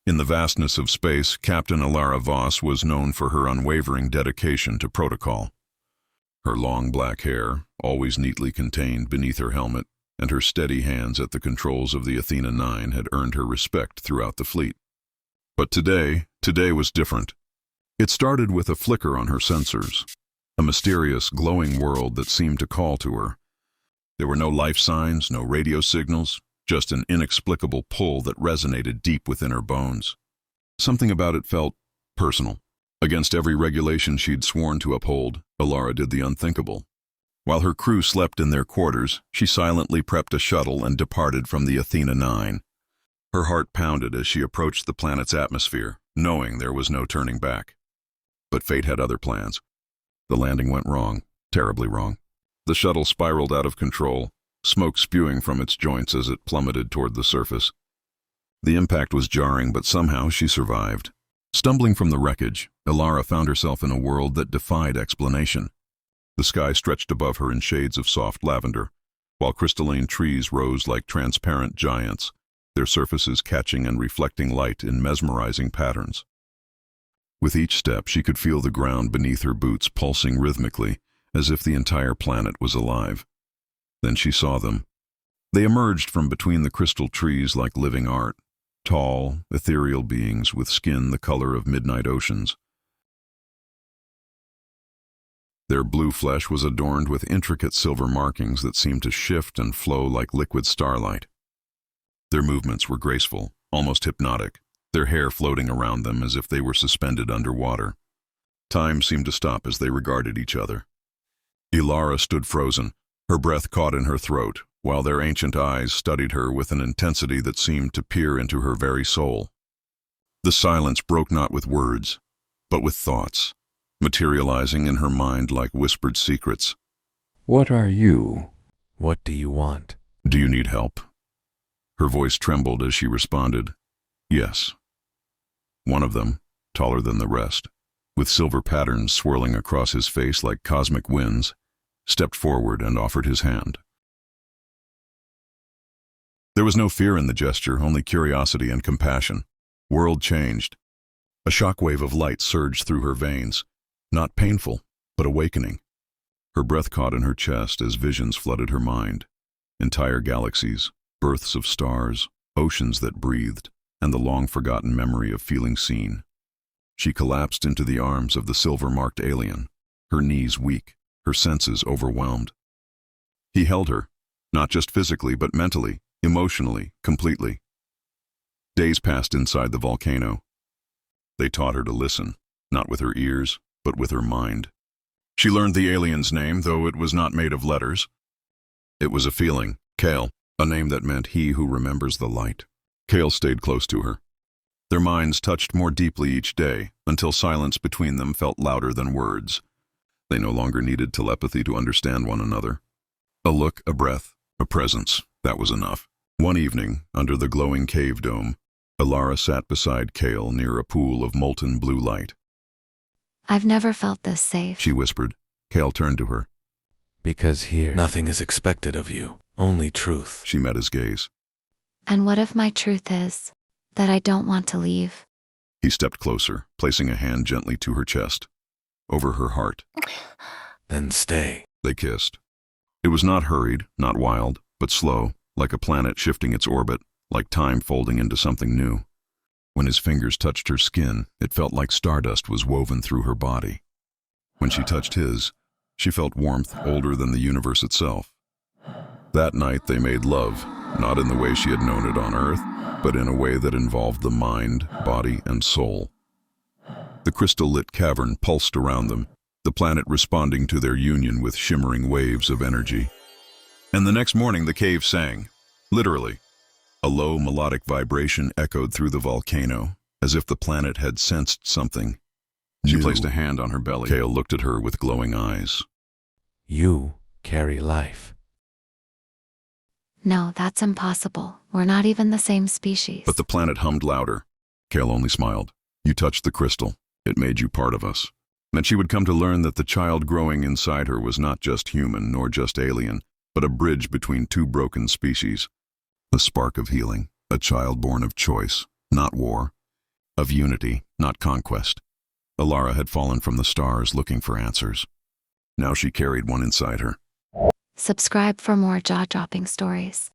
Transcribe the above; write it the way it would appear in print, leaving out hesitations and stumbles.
In the vastness of space, Captain Alara Voss was known for her unwavering dedication to protocol. Her long black hair, always neatly contained beneath her helmet, and her steady hands at the controls of the Athena 9 had earned her respect throughout the fleet. But today was different. It started with a flicker on her sensors, a mysterious, glowing world that seemed to call to her. There were no life signs, no radio signals, just an inexplicable pull that resonated deep within her bones. Something about it felt personal. Against every regulation she'd sworn to uphold, Alara did the unthinkable. While her crew slept in their quarters, she silently prepped a shuttle and departed from the Athena 9. Her heart pounded as she approached the planet's atmosphere, knowing there was no turning back. But fate had other plans. The landing went wrong, terribly wrong. The shuttle spiraled out of control, smoke spewing from its joints as it plummeted toward the surface. The impact was jarring, but somehow she survived. Stumbling from the wreckage, Alara found herself in a world that defied explanation. The sky stretched above her in shades of soft lavender, while crystalline trees rose like transparent giants, their surfaces catching and reflecting light in mesmerizing patterns. With each step, she could feel the ground beneath her boots pulsing rhythmically, as if the entire planet was alive. Then she saw them. They emerged from between the crystal trees like living art, tall, ethereal beings with skin the color of midnight oceans. Their blue flesh was adorned with intricate silver markings that seemed to shift and flow like liquid starlight. Their movements were graceful, almost hypnotic, their hair floating around them as if they were suspended underwater. Time seemed to stop as they regarded each other. Alara stood frozen, her breath caught in her throat, while their ancient eyes studied her with an intensity that seemed to peer into her very soul. The silence broke not with words, but with thoughts, materializing in her mind like whispered secrets. What are you? What do you want? Do you need help? Her voice trembled as she responded, yes. One of them, taller than the rest, with silver patterns swirling across his face like cosmic winds, stepped forward and offered his hand. There was no fear in the gesture, only curiosity and compassion. World changed. A shockwave of light surged through her veins, not painful, but awakening. Her breath caught in her chest as visions flooded her mind. Entire galaxies, births of stars, oceans that breathed, and the long-forgotten memory of feeling seen. She collapsed into the arms of the silver-marked alien, her knees weak, her senses overwhelmed. He held her, not just physically but mentally, emotionally, completely. Days passed inside the volcano. They taught her to listen, not with her ears, but with her mind. She learned the alien's name, though it was not made of letters. It was a feeling, Kale, a name that meant he who remembers the light. Kale stayed close to her. Their minds touched more deeply each day, until silence between them felt louder than words. They no longer needed telepathy to understand one another. A look, a breath, a presence, that was enough. One evening, under the glowing cave dome, Alara sat beside Kale near a pool of molten blue light. I've never felt this safe, She whispered. Kale turned to her. Because here, nothing is expected of you, only truth. She met his gaze. And what if my truth is that I don't want to leave? He stepped closer, placing a hand gently to her chest, over her heart. Then stay. They kissed. It was not hurried, not wild, but slow, like a planet shifting its orbit, like time folding into something new. When his fingers touched her skin, it felt like stardust was woven through her body. When she touched his, she felt warmth older than the universe itself. That night they made love, not in the way she had known it on Earth, but in a way that involved the mind, body, and soul. The crystal-lit cavern pulsed around them, the planet responding to their union with shimmering waves of energy. And the next morning the cave sang, literally. A low melodic vibration echoed through the volcano, as if the planet had sensed something. She placed a hand on her belly. Kale looked at her with glowing eyes. You carry life. No, that's impossible. We're not even the same species. But the planet hummed louder. Kale only smiled. You touched the crystal. It made you part of us. And she would come to learn that the child growing inside her was not just human nor just alien, but a bridge between two broken species. A spark of healing, a child born of choice, not war. of unity, not conquest. Alara had fallen from the stars looking for answers. Now she carried one inside her. Subscribe for more jaw-dropping stories.